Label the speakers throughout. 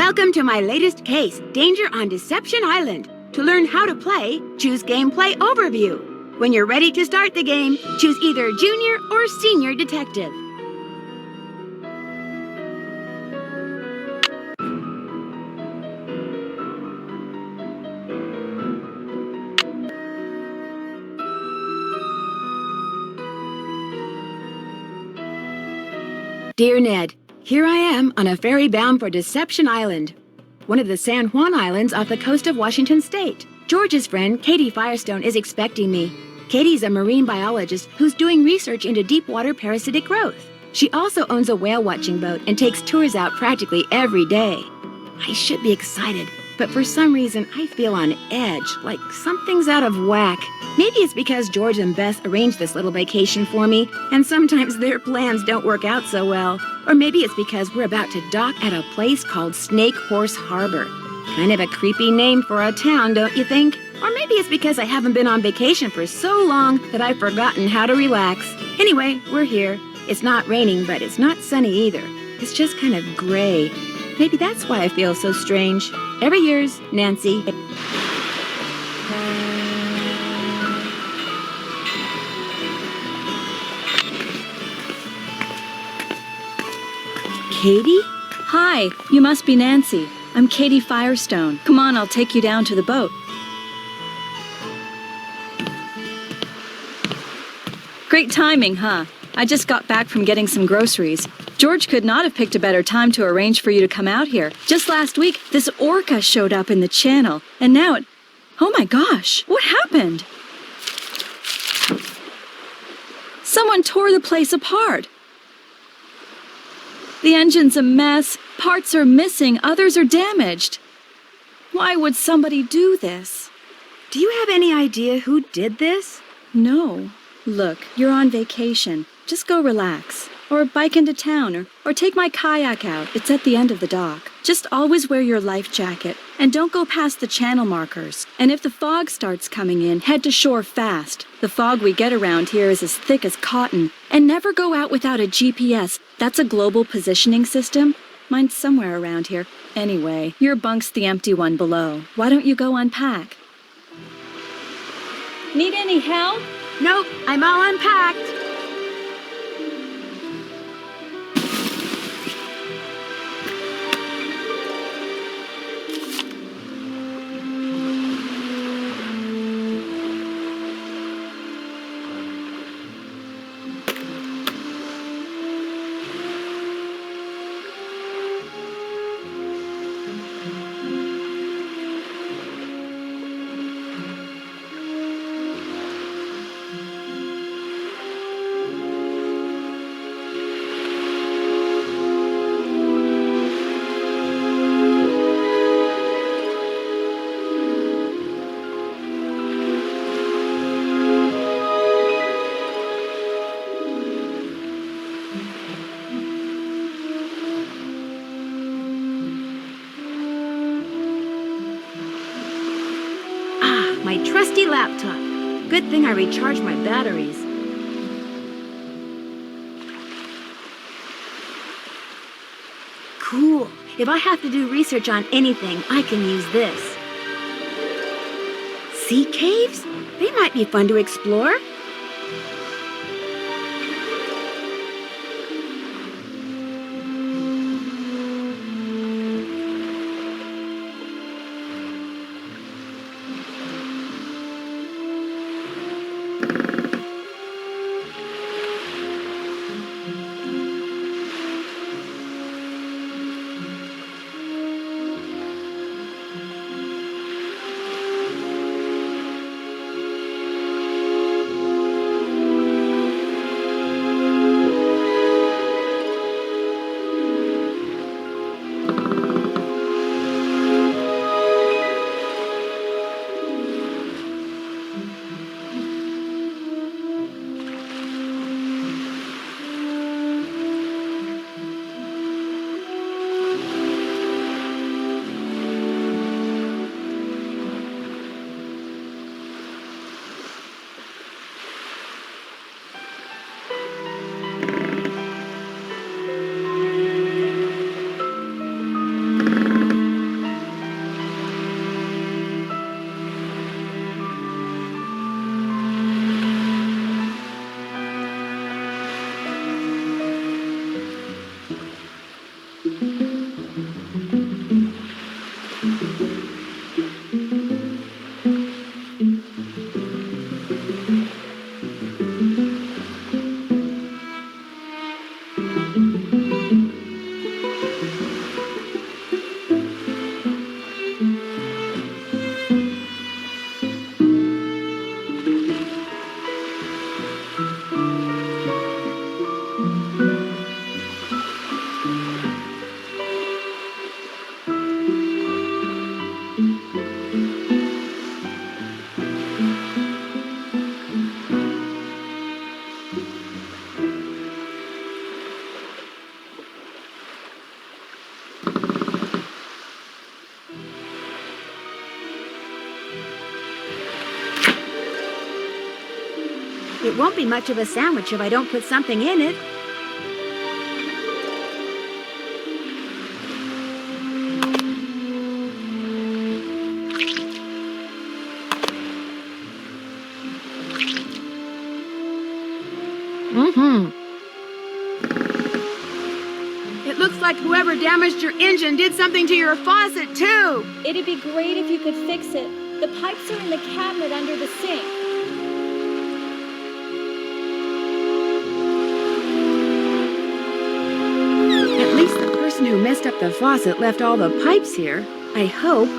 Speaker 1: Welcome to my latest case, Danger on Deception Island. To learn how to play, choose Gameplay Overview. When you're ready to start the game, choose either Junior or Senior Detective. Dear Ned, here I am on a ferry bound for Deception Island, one of the San Juan Islands off the coast of Washington State. George's friend, Katie Firestone, is expecting me. Katie's a marine biologist who's doing research into deep water parasitic growth. She also owns a whale watching boat and takes tours out practically every day. I should be excited, but for some reason I feel on edge, like something's out of whack. Maybe it's because George and Beth arranged this little vacation for me, and sometimes their plans don't work out so well. Or maybe it's because we're about to dock at a place called Snake Horse Harbor. Kind of a creepy name for a town, don't you think? Or maybe it's because I haven't been on vacation for so long that I've forgotten how to relax. Anyway, we're here. It's not raining, but it's not sunny either. It's just kind of gray. Maybe that's why I feel so strange. Ever yours, Nancy. Katie?
Speaker 2: Hi, you must be Nancy. I'm Katie Firestone. Come on, I'll take you down to the boat. Great timing, huh? I just got back from getting some groceries. George could not have picked a better time to arrange for you to come out here. Just last week, this orca showed up in the channel, and now it... Oh my gosh, what happened? Someone tore the place apart. The engine's a mess, parts are missing, others are damaged. Why would somebody do this?
Speaker 1: Do you have any idea who did this?
Speaker 2: No. Look, you're on vacation. Just go relax. Or bike into town, or take my kayak out. It's at the end of the dock. Just always wear your life jacket, and don't go past the channel markers. And if the fog starts coming in, head to shore fast. The fog we get around here is as thick as cotton. And never go out without a GPS. That's a global positioning system. Mine's somewhere around here. Anyway, your bunk's the empty one below. Why don't you go unpack? Need any help?
Speaker 1: Nope, I'm all unpacked. My trusty laptop. Good thing I recharged my batteries. Cool. If I have to do research on anything, I can use this. Sea caves? They might be fun to explore. It won't be much of a sandwich if I don't put something in it. It looks like whoever damaged your engine did something to your faucet, too.
Speaker 2: It'd be great if you could fix it. The pipes are in the cabinet under the sink.
Speaker 1: At least the person who messed up the faucet left all the pipes here. I hope.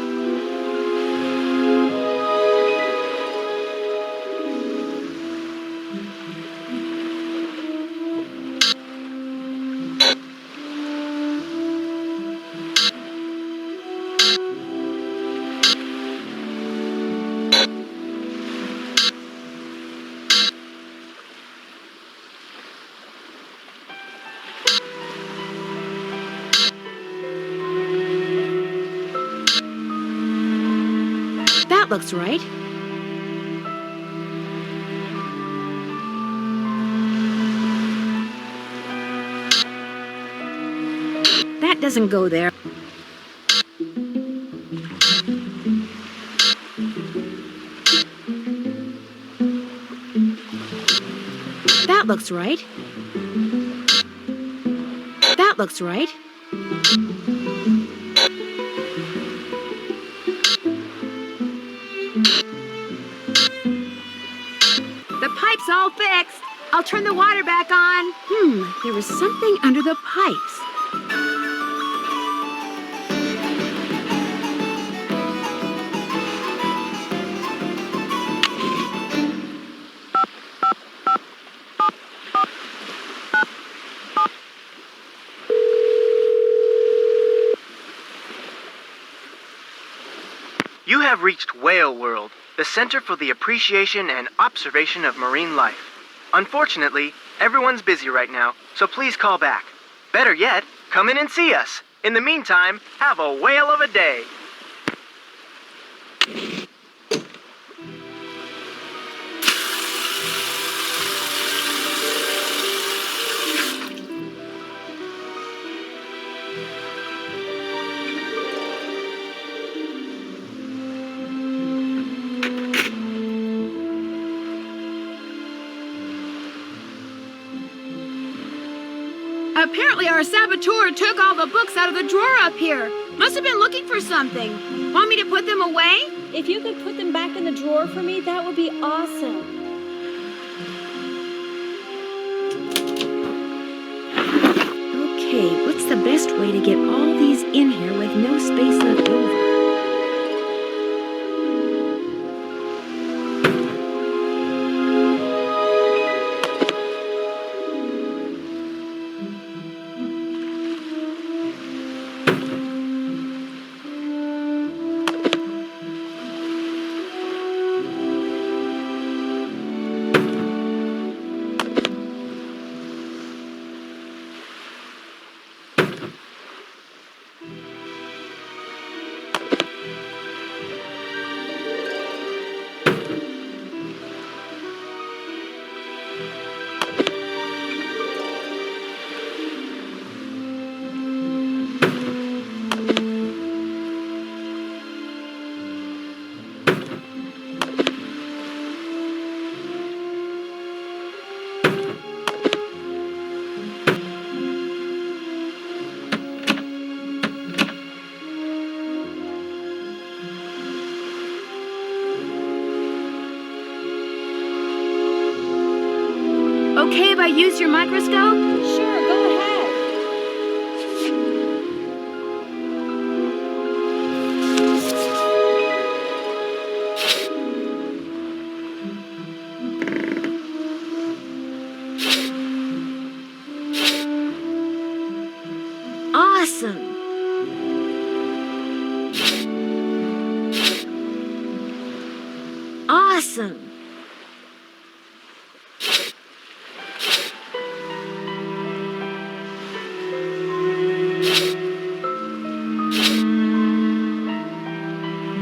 Speaker 1: That looks right. That doesn't go there. That looks right. That looks right. The pipe's all fixed. I'll turn the water back on. There was something under the pipes.
Speaker 3: You have reached Whale World, the Center for the Appreciation and Observation of Marine Life. Unfortunately, everyone's busy right now, so please call back. Better yet, come in and see us. In the meantime, have a whale of a day.
Speaker 1: Apparently our saboteur took all the books out of the drawer up here. Must have been looking for something. Want me to put them away?
Speaker 2: If you could put them back in the drawer for me, that would be awesome.
Speaker 1: Okay, what's the best way to get all these in here with no space left over? Okay if I use your microscope?
Speaker 2: Sure, go ahead.
Speaker 1: Awesome. Awesome.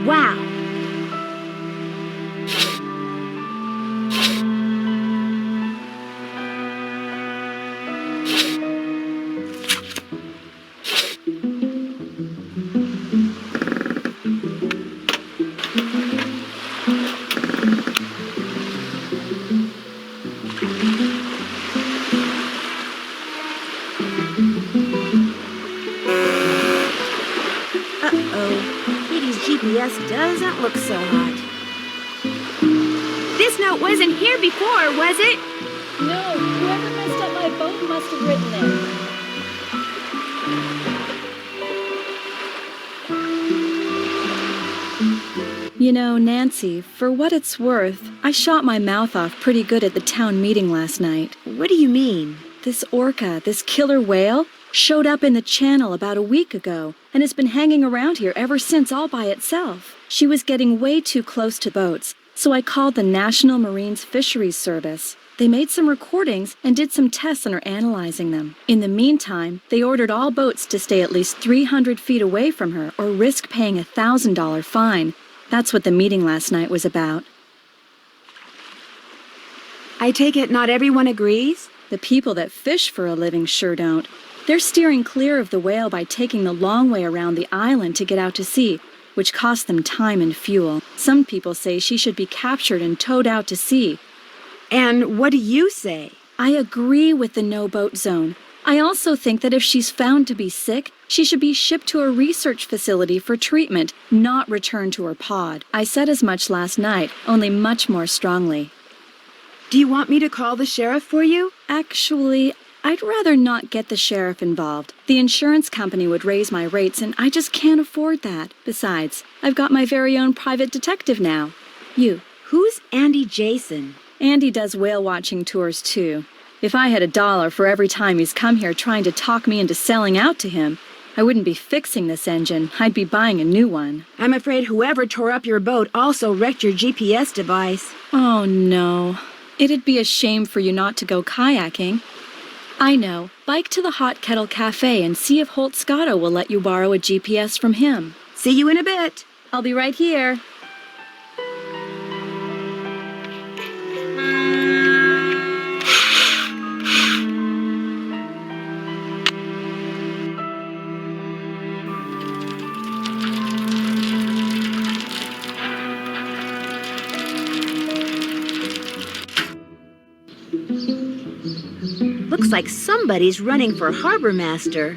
Speaker 1: Wow. That looks so hot. This note wasn't here before, was it?
Speaker 2: No, whoever messed up my boat must have written it. You know, Nancy, for what it's worth, I shot my mouth off pretty good at the town meeting last night.
Speaker 1: What do you mean?
Speaker 2: This orca, this killer whale, showed up in the channel about a week ago and has been hanging around here ever since all by itself. She was getting way too close to boats, so I called the National Marine Fisheries Service. They made some recordings and did some tests and are analyzing them. In the meantime, they ordered all boats to stay at least 300 feet away from her or risk paying a $1,000 fine. That's what the meeting last night was about.
Speaker 1: I take it not everyone agrees?
Speaker 2: The people that fish for a living sure don't. They're steering clear of the whale by taking the long way around the island to get out to sea, which costs them time and fuel. Some people say she should be captured and towed out to sea.
Speaker 1: And what do you say?
Speaker 2: I agree with the no-boat zone. I also think that if she's found to be sick, she should be shipped to a research facility for treatment, not returned to her pod. I said as much last night, only much more strongly.
Speaker 1: Do you want me to call the sheriff for you?
Speaker 2: Actually, I'd rather not get the sheriff involved. The insurance company would raise my rates, and I just can't afford that. Besides, I've got my very own private detective now. You.
Speaker 1: Who's Andy Jason?
Speaker 2: Andy does whale watching tours, too. If I had $1 for every time he's come here trying to talk me into selling out to him, I wouldn't be fixing this engine. I'd be buying a new one.
Speaker 1: I'm afraid whoever tore up your boat also wrecked your GPS device.
Speaker 2: Oh, no. It'd be a shame for you not to go kayaking. I know. Bike to the Hot Kettle Cafe and see if Holt Scotto will let you borrow a GPS from him.
Speaker 1: See you in a bit.
Speaker 2: I'll be right here.
Speaker 1: Looks like somebody's running for harbor master.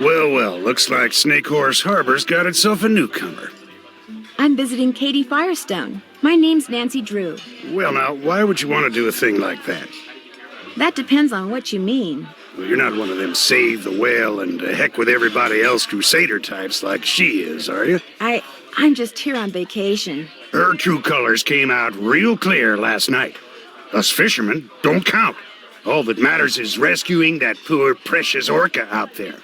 Speaker 4: Well, looks like Snake Horse Harbor's got itself a newcomer.
Speaker 1: I'm visiting Katie Firestone. My name's Nancy Drew.
Speaker 4: Well, now, why would you want to do a thing like that?
Speaker 1: That depends on what you mean.
Speaker 4: Well, you're not one of them save the whale and heck with everybody else crusader types like she is, are you?
Speaker 1: I'm just here on vacation.
Speaker 4: Her true colors came out real clear last night. Us fishermen don't count. All that matters is rescuing that poor, precious orca out there.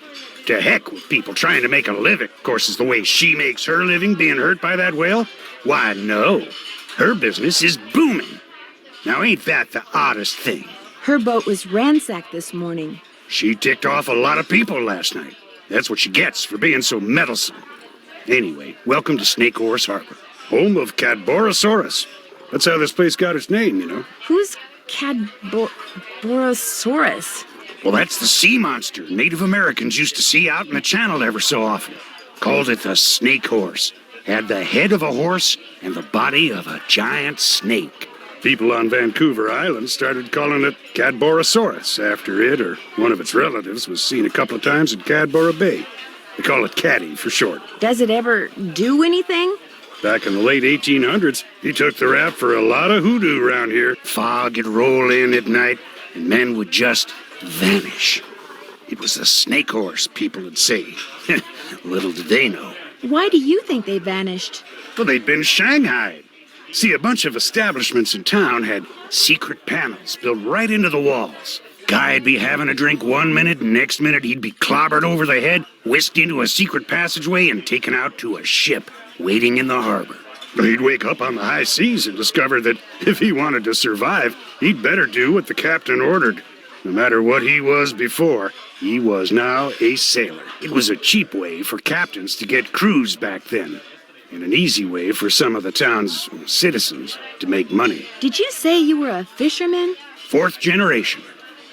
Speaker 4: To heck with people trying to make a living. Of course, is the way she makes her living being hurt by that whale? Why, no. Her business is booming. Now, ain't that the oddest thing?
Speaker 1: Her boat was ransacked this morning.
Speaker 4: She ticked off a lot of people last night. That's what she gets for being so meddlesome. Anyway, welcome to Snake Horse Harbor, home of Catborosaurus. That's how this place got its name, you know.
Speaker 1: Who's Catborosaurus?
Speaker 4: Well, that's the sea monster Native Americans used to see out in the channel ever so often. Called it the snake horse. Had the head of a horse and the body of a giant snake. People on Vancouver Island started calling it Catborosaurus after it or one of its relatives was seen a couple of times in Catboro Bay. They call it Catty for short.
Speaker 1: Does it ever do anything?
Speaker 4: Back in the late 1800s, he took the rap for a lot of hoodoo around here. Fog would roll in at night, and men would just vanish. It was the snake horse, people would say. Little did they know.
Speaker 1: Why do you think they vanished?
Speaker 4: Well, they'd been shanghaied. See, a bunch of establishments in town had secret panels built right into the walls. Guy'd be having a drink one minute, and next minute he'd be clobbered over the head, whisked into a secret passageway, and taken out to a ship waiting in the harbor. He'd wake up on the high seas and discover that if he wanted to survive, he'd better do what the captain ordered. No matter what he was before, he was now a sailor. It was a cheap way for captains to get crews back then, and an easy way for some of the town's citizens to make money.
Speaker 1: Did you say you were a fisherman?
Speaker 4: 4th generation.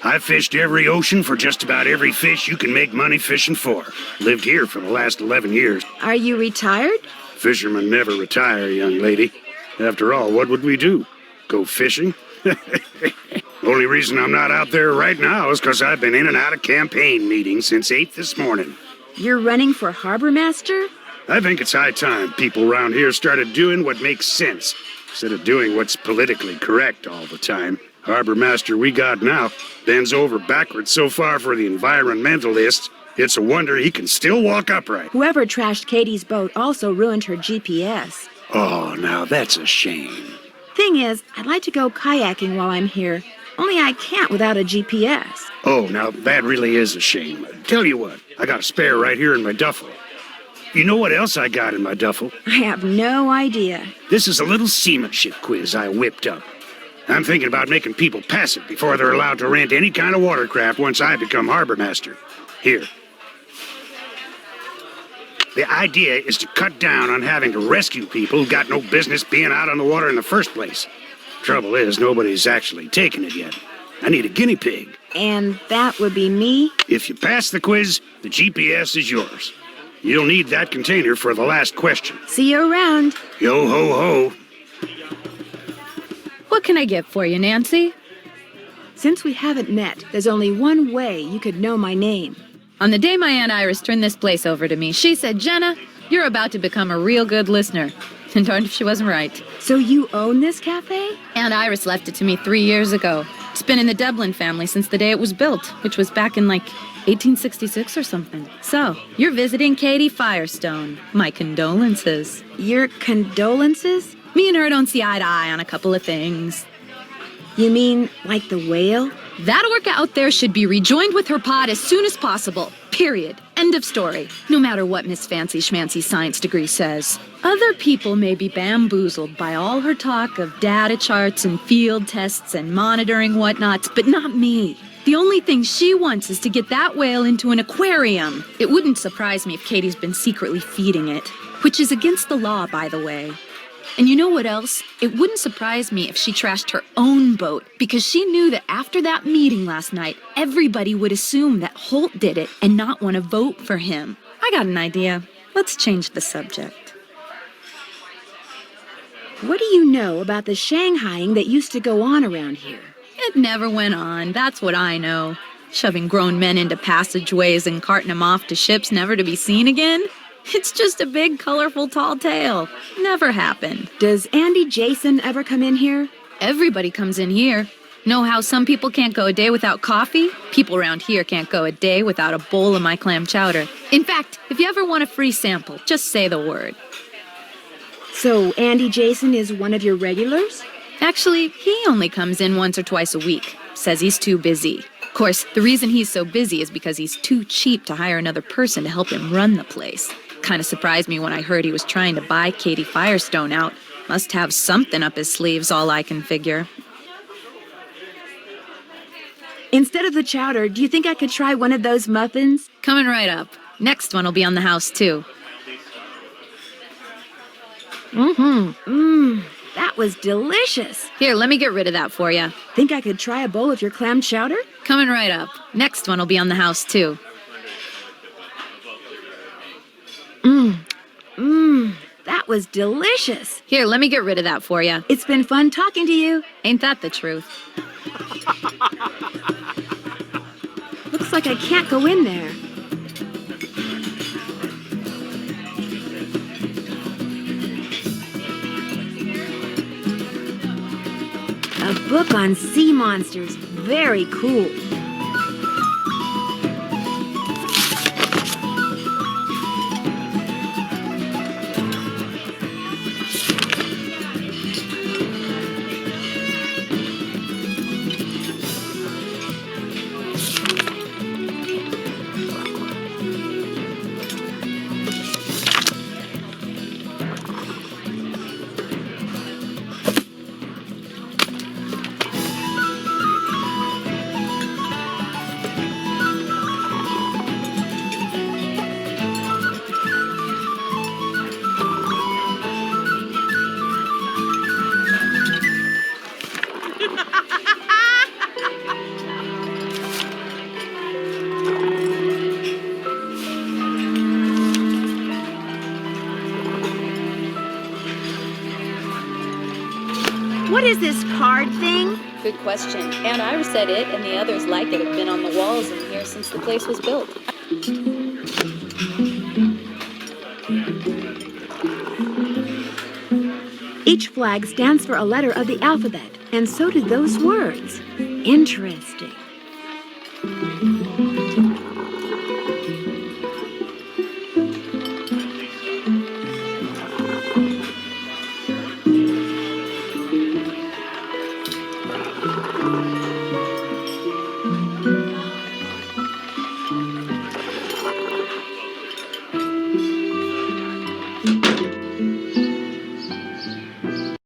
Speaker 4: I've fished every ocean for just about every fish you can make money fishing for. Lived here for the last 11 years.
Speaker 1: Are you retired?
Speaker 4: Fishermen never retire, young lady. After all, what would we do? Go fishing? Only reason I'm not out there right now is because I've been in and out of campaign meetings since 8 this morning.
Speaker 1: You're running for harbor master?
Speaker 4: I think it's high time people around here started doing what makes sense, instead of doing what's politically correct all the time. Harbor master we got now bends over backwards so far for the environmentalists, it's a wonder he can still walk upright.
Speaker 1: Whoever trashed Katie's boat also ruined her GPS.
Speaker 4: Oh, now that's a shame.
Speaker 1: Thing is, I'd like to go kayaking while I'm here. Only I can't without a GPS.
Speaker 4: Oh, now that really is a shame. Tell you what, I got a spare right here in my duffel. You know what else I got in my duffel?
Speaker 1: I have no idea.
Speaker 4: This is a little seamanship quiz I whipped up. I'm thinking about making people pass it before they're allowed to rent any kind of watercraft once I become harbor master. Here. The idea is to cut down on having to rescue people who got no business being out on the water in the first place. Trouble is, nobody's actually taken it yet. I need a guinea pig.
Speaker 1: And that would be me?
Speaker 4: If you pass the quiz, the GPS is yours. You'll need that container for the last question.
Speaker 1: See you around.
Speaker 4: Yo ho ho.
Speaker 5: What can I get for you, Nancy?
Speaker 1: Since we haven't met, there's only one way you could know my name.
Speaker 5: On the day my Aunt Iris turned this place over to me, she said, Jenna, you're about to become a real good listener. And darned if she wasn't right.
Speaker 1: So you own this cafe?
Speaker 5: Aunt Iris left it to me 3 years ago. It's been in the Dublin family since the day it was built, which was back in 1866 or something. So, you're visiting Katie Firestone. My condolences.
Speaker 1: Your condolences?
Speaker 5: Me and her don't see eye to eye on a couple of things.
Speaker 1: You mean like the whale?
Speaker 5: That orca out there should be rejoined with her pod as soon as possible. Period. End of story. No matter what Miss Fancy Schmancy's science degree says. Other people may be bamboozled by all her talk of data charts and field tests and monitoring whatnots, but not me. The only thing she wants is to get that whale into an aquarium. It wouldn't surprise me if Katie's been secretly feeding it, which is against the law, by the way. And you know what else? It wouldn't surprise me if she trashed her own boat, because she knew that after that meeting last night, everybody would assume that Holt did it and not want to vote for him. I got an idea. Let's change the subject.
Speaker 1: What do you know about the Shanghaiing that used to go on around here?
Speaker 5: It never went on, that's what I know. Shoving grown men into passageways and carting them off to ships never to be seen again? It's just a big, colorful, tall tale. Never happened.
Speaker 1: Does Andy Jason ever come in here?
Speaker 5: Everybody comes in here. Know how some people can't go a day without coffee? People around here can't go a day without a bowl of my clam chowder. In fact, if you ever want a free sample, just say the word.
Speaker 1: So Andy Jason is one of your regulars?
Speaker 5: Actually, he only comes in once or twice a week. Says he's too busy. Of course, the reason he's so busy is because he's too cheap to hire another person to help him run the place. Kind of surprised me when I heard he was trying to buy Katie Firestone out. Must have something up his sleeves, all I can figure.
Speaker 1: Instead of the chowder, do you think I could try one of those muffins?
Speaker 5: Coming right up. Next one will be on the house, too.
Speaker 1: That was delicious.
Speaker 5: Here, let me get rid of that for you.
Speaker 1: Think I could try a bowl of your clam chowder?
Speaker 5: Coming right up. Next one will be on the house, too.
Speaker 1: That was delicious.
Speaker 5: Here, let me get rid of that for you.
Speaker 1: It's been fun talking to you.
Speaker 5: Ain't that the truth?
Speaker 1: Looks like I can't go in there. A book on sea monsters. Very cool. What is this card thing?
Speaker 2: Good question. Aunt Ira said it and the others like it have been on the walls in here since the place was built.
Speaker 1: Each flag stands for a letter of the alphabet, and so do those words. Interesting.